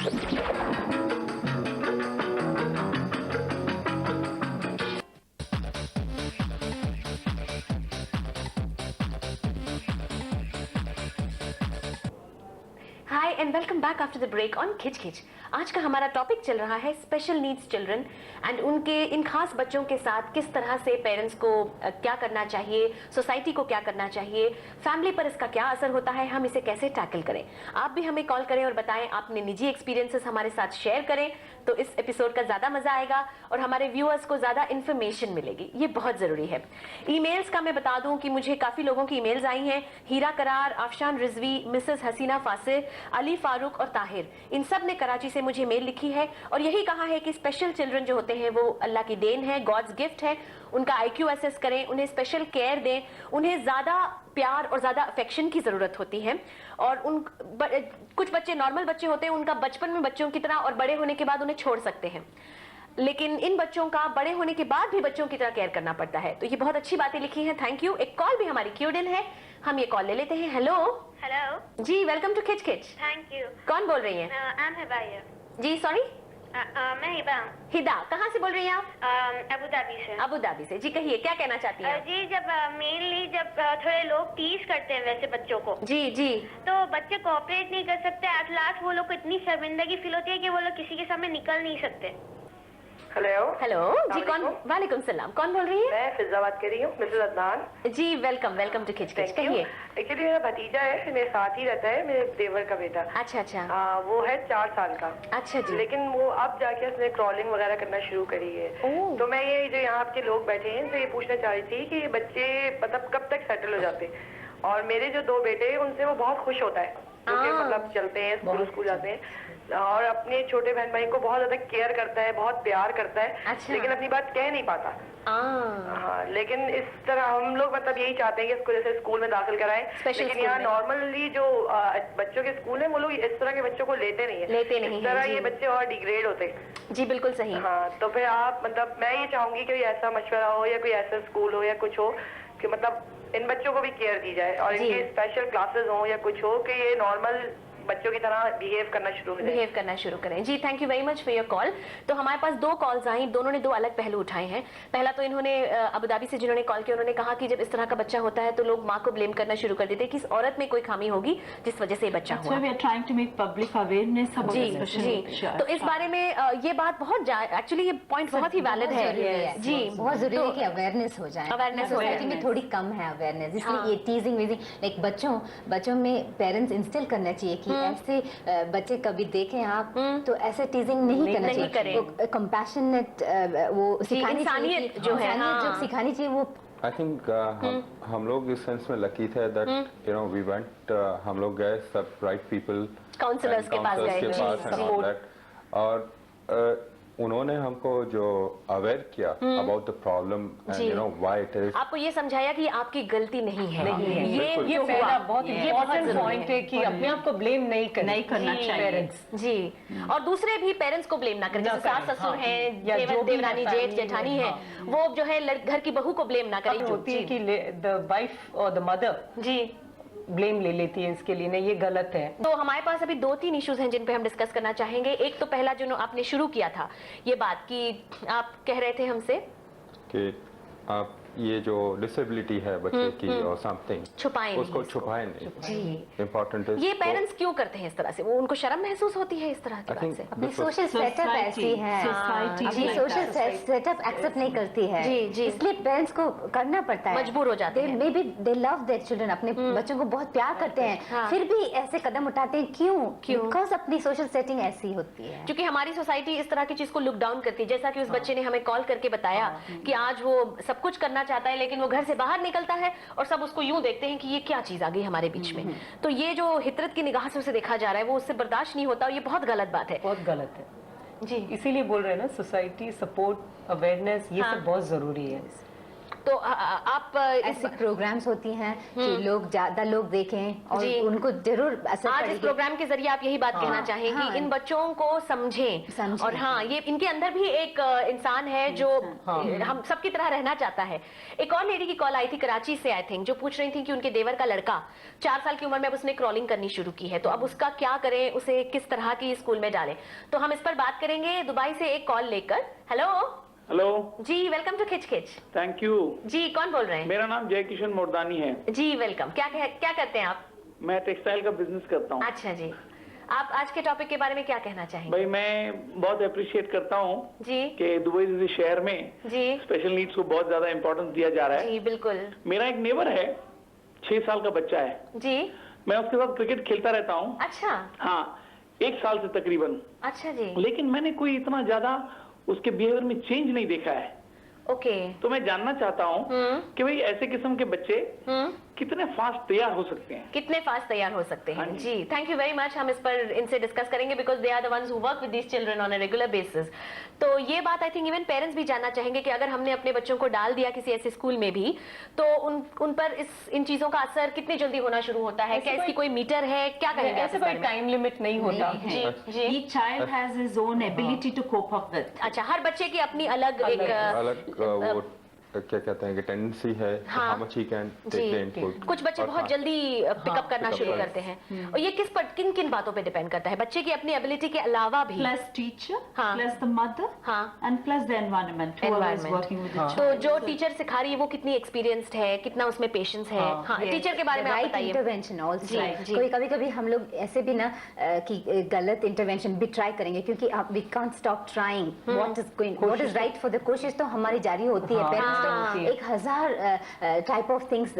Hi and welcome back after the break on Khich Khich. आज का हमारा टॉपिक चल रहा है स्पेशल नीड्स चिल्ड्रन एंड उनके इन खास बच्चों के साथ किस तरह से पेरेंट्स को क्या करना चाहिए, सोसाइटी को क्या करना चाहिए, फैमिली पर इसका क्या असर होता है, हम इसे कैसे टैकल करें। आप भी हमें कॉल करें और बताएं, अपने निजी एक्सपीरियंसेस हमारे साथ शेयर करें तो इस एपिसोड का ज्यादा मजा आएगा और हमारे व्यूअर्स को ज्यादा इन्फॉर्मेशन मिलेगी। ये बहुत जरूरी है। ईमेल्स का मैं बता दूं कि मुझे काफी लोगों की ईमेल्स आई हैं। हीरा करार, आफशान रिजवी, मिसेस हसीना फासिर, अली फारूक और ताहिर, इन सब ने कराची से मुझे मेल लिखी है और यही कहा है कि स्पेशल चिल्ड्रन जो होते हैं वो अल्लाह की देन है, गॉड्स गिफ्ट है। उनका IQ असेस करें, उन्हें स्पेशल केयर दें, उन्हें ज्यादा प्यार और ज्यादा अफेक्शन की जरूरत होती है। और कुछ बच्चे नॉर्मल बच्चे होते हैं, उनका बचपन में बच्चों की तरह और बड़े होने के बाद उन्हें छोड़ सकते हैं, लेकिन इन बच्चों का बड़े होने के बाद भी बच्चों की तरह केयर करना पड़ता है। तो ये बहुत अच्छी बातें लिखी हैं, थैंक यू। एक कॉल भी हमारी क्यूड इन है, हम ये कॉल ले लेते हैं। हेलो हेलो जी, welcome to Khich Khich. Thank you. कौन बोल रही हैं? I am Hiba here. जी सॉरी, मैं हिबा। हिदा, कहाँ से बोल रही हैं आप? अबू धाबी से। अबू धाबी से। जी कहिए, क्या कहना चाहती हैं? जी, जब मेनली जब थोड़े लोग टीज करते हैं वैसे बच्चों को, जी जी, तो बच्चे कोऑपरेट नहीं कर सकते। एट लास्ट वो लोग को इतनी शर्मिंदगी फील होती है कि वो लोग किसी के सामने निकल नहीं सकते। हेलो हेलो जी, कौन? वालेकुम सलाम, कौन बोल रही है? मैं फिजा बात कर रही हूँ, मिसेस अदनान। जी welcome, welcome to Khich Khich. कहिए। एक्चुअली मेरा भतीजा है, मेरे साथ ही रहता है, मेरे देवर का बेटा। अच्छा अच्छा। वो है 4 साल का। अच्छा जी। लेकिन वो अब जाके उसने क्रॉलिंग वगैरह करना शुरू करी है। तो मैं ये जो यहाँ आपके लोग बैठे हैं तो ये पूछना चाह रही थी कि बच्चे मतलब कब तक सेटल हो जाते हैं। और मेरे जो 2 बेटे हैं उनसे वो बहुत खुश होता है, क्योंकि मतलब चलते हैं, स्कूल जाते हैं और अपने छोटे बहन भाई को बहुत ज्यादा केयर करता है, बहुत प्यार करता है। अच्छा। लेकिन अपनी बात कह नहीं पाता। हाँ, लेकिन इस तरह हम लोग मतलब यही चाहते हैं कि इसको जैसे स्कूल में दाखिल कराएं। लेकिन यहाँ नॉर्मली जो बच्चों के स्कूल है वो लोग इस तरह के बच्चों को लेते नहीं है। इस तरह ये बच्चे और डिग्रेड होते हैं। जी बिल्कुल सही। हाँ, तो फिर आप मतलब मैं ये चाहूंगी कि ऐसा मशवरा हो या कोई ऐसा स्कूल हो या कुछ हो कि मतलब इन बच्चों को भी केयर दी जाए और इनके स्पेशल क्लासेस हो या कुछ हो कि ये नॉर्मल बच्चों की तरह बिहेव करना शुरू करें। जी thank you very much for your call. तो हमारे पास 2 कॉल्स आई, दोनों ने 2 अलग पहलू उठाए हैं। पहला तो इन्होंने अबू धाबी से जिन्होंने कॉल किया, उन्होंने कहा कि जब इस तरह का बच्चा होता है तो लोग माँ को ब्लेम करना शुरू कर देते हैं कि इस औरत में कोई खामी होगी जिस वजह से बच्चा हुआ। We are trying to make public awareness about जी जी। तो इस बारे में ये बात बहुत एक्चुअली ये पॉइंट बहुत ही वैलिड है। जी बहुत जरूरी है कि अवेयरनेस हो जाए। अवेयरनेस सोसाइटी में थोड़ी कम है अवेयरनेस, इसलिए ये टीजिंग वीजिंग लाइक बच्चों में पेरेंट्स इंस्टिल करना चाहिए कि ऐसे बच्चे कभी देखें आप तो ऐसे टीजिंग नहीं करना चाहिए। कंपैशनेट वो सिखानी चाहिए, जो है जो सिखानी चाहिए वो। आई थिंक हम लोग इस सेंस में लकी थे that you know we went, हम लोग गए सब राइट पीपल, काउंसलर्स के पास गए और उन्होंने हमको जो अवेयर किया about the problem and you know why it is, आपको ये समझाया कि आपकी गलती नहीं है। ये पहला बहुत इम्पोर्टेंट पॉइंट है कि अपने आप को ब्लेम नहीं करना चाहिए पेरेंट्स। जी, और दूसरे भी पेरेंट्स को ब्लेम ना करें, जैसे सास ससुर हैं या देवरानी जेठ जेठानी है, वो जो है घर की बहू को ब्लेम ना करें। होती है कि द वाइफ और द मदर जी ब्लेम ले लेती है इसके लिए, नहीं ये गलत है। तो हमारे पास अभी 2-3 इश्यूज हैं जिन पे हम डिस्कस करना चाहेंगे। एक तो पहला जो आपने शुरू किया था ये बात कि आप कह रहे थे हमसे कि आप ये जो डिसेबिलिटी है बच्चे की और समथिंग छुपाएं, उसको छुपाएं नहीं। जी इम्पोर्टेंट है। ये पेरेंट्स क्यों करते हैं इस तरह से? वो उनको शर्म महसूस होती है इस तरह की बात से? अपनी सोशल सेटअप ऐसी है, अपनी सोशल सेटअप एक्सेप्ट नहीं करती है। जी जी, इसलिए पेरेंट्स को करना पड़ता है, मजबूर हो जाते हैं। May be they love their children, अपने बच्चों को बहुत प्यार करते हैं, फिर भी ऐसे कदम उठाते हैं। क्यों? बिकॉज अपनी सोशल सेटिंग ऐसी होती है। क्योंकि हमारी सोसाइटी इस तरह की चीज को लुक डाउन करती है। जैसा कि उस बच्चे ने हमें कॉल करके बताया कि आज वो सब कुछ करना चाहता है लेकिन वो घर से बाहर निकलता है और सब उसको यूं देखते हैं कि ये क्या चीज आ गई हमारे बीच में। तो ये जो हितरत की निगाह से उसे देखा जा रहा है वो उससे बर्दाश्त नहीं होता और ये बहुत गलत बात है। बहुत गलत है जी, इसीलिए बोल रहे हैं ना, सोसाइटी सपोर्ट अवेयरनेस ये सब बहुत जरूरी है। तो आप ऐसे प्रोग्राम्स होती हैं कि लोग ज्यादा लोग देखें और उनको जरूर असर आज पड़ेगी। इस प्रोग्राम के जरिए आप यही बात कहना चाहें कि इन बच्चों को समझें और हाँ, ये इनके अंदर भी एक इंसान है जो हम सबकी तरह रहना चाहता है। एक और लेडी की कॉल आई थी कराची से, आई थिंक, जो पूछ रही थी कि उनके देवर का लड़का 4 साल की उम्र में अब उसने क्रॉलिंग करनी शुरू की है, तो अब उसका क्या करें, उसे किस तरह की स्कूल में डालें। तो हम इस पर बात करेंगे दुबई से एक कॉल लेकर। हेलो जी, welcome to Khich Khich. Thank you जी, कौन बोल रहे हैं? मेरा नाम जय किशन मोरदानी है जी, वेलकम। क्या करते हैं आप? मैं टेक्सटाइल का बिजनेस करता हूँ। अच्छा जी, आप आज के टॉपिक के बारे में क्या कहना चाहेंगे? भाई मैं बहुत अप्रिशिएट करता हूँ जी कि दुबई जैसे शहर में जी स्पेशल नीड्स को बहुत ज्यादा इम्पोर्टेंस दिया जा रहा है। जी बिल्कुल। मेरा एक नेबर है, 6 साल का बच्चा है। जी, मैं उसके साथ क्रिकेट खेलता रहता हूँ। अच्छा। हाँ, 1 साल से तकरीबन। अच्छा जी, लेकिन मैंने कोई इतना ज्यादा उसके बिहेवियर में चेंज नहीं देखा है। ओके। तो मैं जानना चाहता हूँ कि भाई ऐसे किस्म के बच्चे कितने फास्ट तैयार हो सकते हैं, कितने फास्ट तैयार हो सकते हैं। जी, थैंक यू वेरी मच। हम इस पर इनसे डिस्कस करेंगे because they are the ones who work with these children on a regular basis. तो ये बात आई थिंक इवन पेरेंट्स भी जानना चाहेंगे कि अगर हमने अपने बच्चों को डाल दिया किसी ऐसे स्कूल में भी, तो उन पर इन चीजों का असर कितनी जल्दी होना शुरू होता है? क्या इसकी कोई मीटर है? क्या कहेंगे? ऐसे कोई टाइम लिमिट नहीं होता। जी जी। Each child has his own ability to cope up with. अच्छा, हर बच्चे की अपनी अलग वो क्या कहते हैं कि टेंडेंसी है, how much he can take the input। कुछ बच्चे बहुत जल्दी पिकअप करना शुरू करते हैं, और ये किन किन बातों पे डिपेंड करता है? बच्चे की अपनी एबिलिटी के अलावा भी Plus teacher, हाँ. plus the mother, हाँ. and plus the environment. Whoever is working with the child. तो जो टीचर सिखा रही है वो कितनी एक्सपीरियंस्ड है, कितना उसमें पेशेंस है? हाँ, टीचर के बारे में आप राइट बताइए। Intervention also. जी। कोई कभी हम लोग ऐसे भी ना कि गलत इंटरवेंशन भी ट्राई करेंगे, क्योंकि we can't stop trying what is right for the कोशिश तो हमारी जारी होती है। पेरेंट्स तो 1000 टाइप ऑफ थिंग्स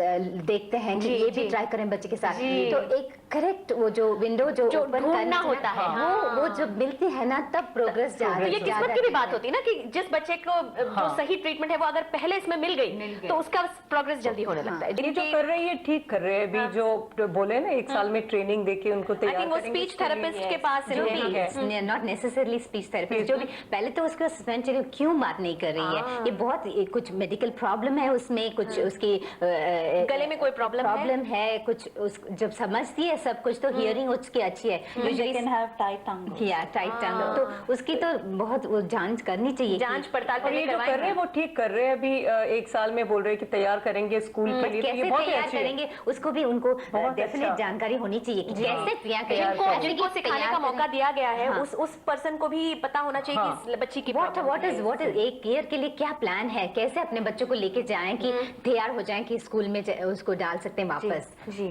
देखते हैं कि ये भी ट्राई करें बच्चे के साथ। तो एक करेक्ट वो जो विंडो जो ओपन करना होता है, वो जब मिलती है ना तब प्रोग्रेस जा रही है। ये किस्मत की भी बात होती है ना कि जिस बच्चे को जो सही ट्रीटमेंट है वो अगर पहले इसमें मिल गई तो उसका प्रोग्रेस जल्दी होने लगता है। ये जो कर रहे हैं ये ठीक कर रहे हैं। अभी जो बोले ना 1 साल में ट्रेनिंग देके उनको आई तैयार थिंक वो करेंगे। स्पीच थेरेपिस्ट के पास नॉट नेसेसरली स्पीच थेरेपिस्ट, जो भी पहले तो उसको सस्पेंड करिए, क्यों बात नहीं कर रही है, ये बहुत कुछ मेडिकल प्रॉब्लम है उसमें, कुछ उसकी गले में कोई प्रॉब्लम है कुछ जब समझती है सब कुछ तो हियरिंग उसकी अच्छी है। They can have tight tongue. Tight tongue, तो उसकी तो बहुत वो जांच करनी चाहिए, जांच पड़ताल और ये जो कर रहे हैं वो ठीक कर रहे हैं। अभी 1 साल में बोल रहे हैं कि तैयार करेंगे स्कूल के लिए, तो ये कैसे बहुत तैयार अच्छी है। करेंगे उसको भी उनको डेफिनेट अच्छा। जानकारी होनी चाहिए कि कैसे तैयार जिनको सिखाने का मौका दिया गया है उस पर्सन को भी पता होना चाहिए कि इस बच्ची की व्हाट इज एक ईयर के लिए क्या प्लान है, कैसे अपने बच्चों को लेके जाएं कि तैयार हो जाएं कि स्कूल में उसको डाल सकते हैं वापस। जी,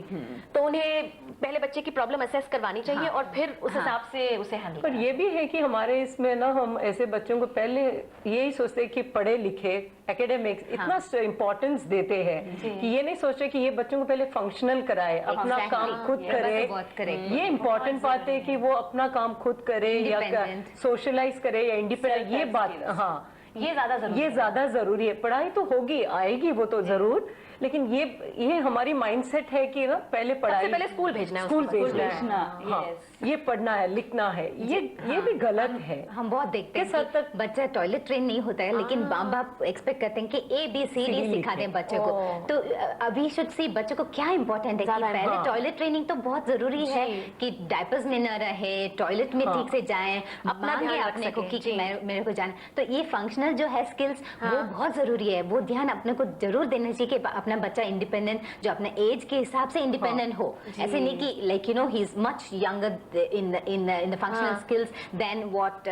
तो उन्हें पहले बच्चे की प्रॉब्लम असेस करवानी चाहिए और फिर उस हिसाब से उसे हैंडल। पर ये भी है कि हमारे इसमें ना हम ऐसे बच्चों को पहले यही सोचते हैं कि पढ़े लिखे एकेडमिक्स इतना इम्पोर्टेंस देते हैं कि ये नहीं सोचते कि ये बच्चों को पहले फंक्शनल कराए, अपना काम खुद करे। ये इम्पोर्टेंट बात है कि वो अपना काम खुद करे या सोशलाइज करे या इंडिपेंडेंट। ये बात हाँ ये ज्यादा जरूरी है। पढ़ाई तो होगी, आएगी वो तो जरूर, लेकिन ये हमारी माइंडसेट है कि ना पहले पढ़ाई, पहले स्कूल भेजना है, स्कूल भेजना है, हाँ, ये पढ़ना है, लिखना है, ये भी गलत है। हम बहुत देखते हैं कि बच्चा टॉयलेट ट्रेन नहीं होता है, लेकिन माँ बाप एक्सपेक्ट करते हैं कि ABCD सिखा दें बच्चे को। तो अभी शुड सी बच्चे को क्या इंपॉर्टेंट है कि पहले टॉयलेट ट्रेनिंग तो बहुत जरूरी है कि डायपर्स में न रहे, टॉयलेट में ठीक से जाएं, अपना ध्यान अपने को कि मेरे को जाना। तो ये फंक्शनल जो है स्किल्स वो बहुत जरूरी है, वो ध्यान अपने को जरूर देना चाहिए कि अपना बच्चा इंडिपेंडेंट, जो अपने एज के हिसाब से इंडिपेंडेंट हो। ऐसे नहीं कि like you know he is much younger in the functional skills than what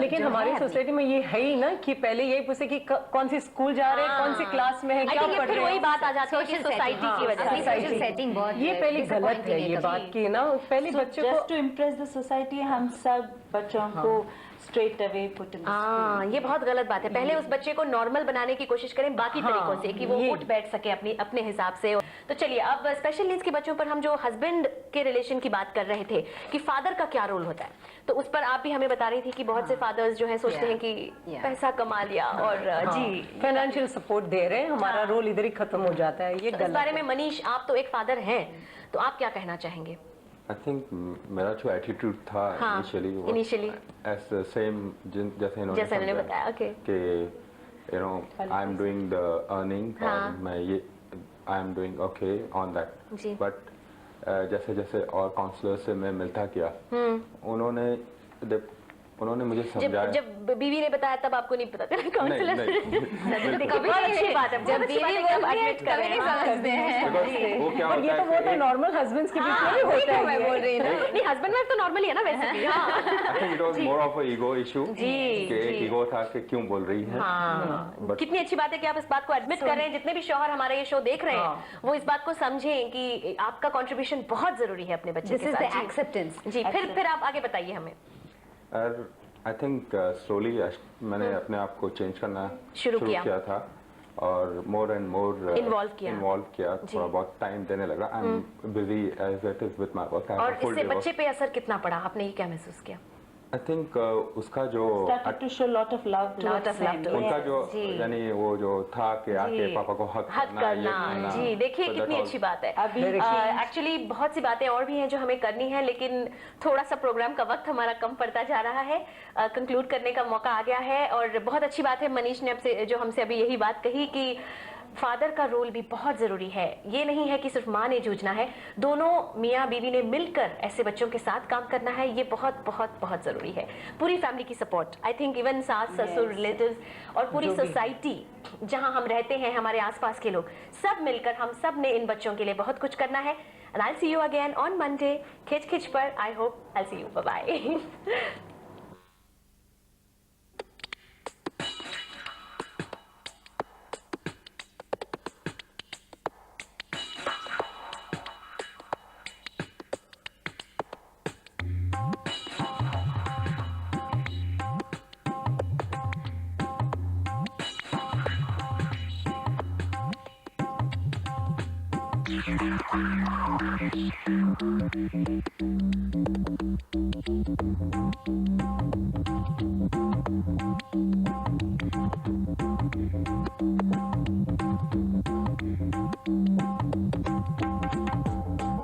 लेकिन हमारी सोसाइटी में ये है ही ना कि पहले यही पूछे कि कौन सी स्कूल जा रहे हैं, कौन सी क्लास में है, क्या पढ़ रहे हैं। वही बात आ जाती है कि सोसाइटी की वजह से सोशल सेटिंग बहुत ये पहले गलत है ये बात की ना। पहले बच्चों को Just to impress the society, हम सब बच्चों को straight away put in the school. ये बहुत गलत बात है। पहले उस बच्चे को नॉर्मल बनाने की कोशिश करें बाकी तरीकों से कि वो उठ बैठ सके अपने हिसाब से। तो चलिए अब स्पेशल नीड्स के बच्चों पर हम जो हस्बैंड के रिलेशन की बात कर रहे थे कि फादर का क्या रोल होता है, तो उस पर आप भी हमें बता रही थी कि बहुत से फादर्स जो है सोचते हैं कि पैसा कमा लिया और जी फाइनेंशियल सपोर्ट दे रहे हैं, हमारा रोल इधर ही खत्म हो जाता है। ये इस बारे में मनीष, आप तो एक फादर हैं, तो आप क्या कहना चाहेंगे? I think मेरा जो एटीट्यूड था initially initially as the same जैसे इन्होंने बताया। ओके, कि you know, I'm doing the earning, हाँ. और मैं ये I'm doing okay on that. Ji. But जैसे जैसे और काउंसलर से मैं मिलता गया, उन्होंने मुझे समझाया। जब बीवी ने बताया तब आपको नहीं पता चला काउंसलर नहीं। कभी अच्छी बात है, जब बीवी एडमिट कर रहे हैं। समझते हैं। Because वो क्या पर ये होता तो है नॉर्मल हस्बैंड्स के बीच में भी वही होता तो है मैं ये। बोल रही हूँ ना। नहीं, हस्बैंड वाइफ तो नॉर्मली है ना वैसे भी। हाँ। I think it was more of a ego issue, जी, कि एक जी। ईगो था कि क्यों बोल रही है। हाँ। But- कितनी अच्छी बात है कि आप इस बात को एडमिट कर रहे हैं। जितने भी शौहर हमारा ये शो देख रहे हैं वो इस बात को समझें कि आपका कंट्रीब्यूशन बहुत जरूरी है अपने बच्चे दिस के इज साथ। The acceptance. जी, फिर आप आगे बताइए हमें। और आई थिंक स्लोली मैंने अपने आप को चेंज करना शुरू किया था, और मोर एंड मोर इन्वॉल्व किया। थोड़ा बहुत टाइम देने लगा। I am busy as it is with my work. और इससे बच्चे पे असर कितना पड़ा, आपने ये क्या महसूस किया? आई थिंक उसका जो Started to show lot of love towards him. उनका जो जी। यानी वो जो था कि आके पापा को हक करना, ये करना। जी, देखिए So कितनी that अच्छी बात है। अभी एक्चुअली बहुत सी बातें और भी हैं जो हमें करनी है, लेकिन थोड़ा सा प्रोग्राम का वक्त हमारा कम पड़ता जा रहा है। कंक्लूड करने का मौका आ गया है, और बहुत अच्छी बात है मनीष ने जो हमसे अभी यही बात कही कि फादर का रोल भी बहुत जरूरी है। ये नहीं है कि सिर्फ माँ ने जूझना है, दोनों मियाँ बीवी ने मिलकर ऐसे बच्चों के साथ काम करना है। ये बहुत बहुत बहुत जरूरी है। पूरी फैमिली की सपोर्ट, आई थिंक इवन सास ससुर रिलेटिव्स और पूरी सोसाइटी जहां हम रहते हैं, हमारे आसपास के लोग सब मिलकर हम सब ने इन बच्चों के लिए बहुत कुछ करना है। And I see you again on Monday Khich Khich पर। I hope I see you. Bye bye. Thank you.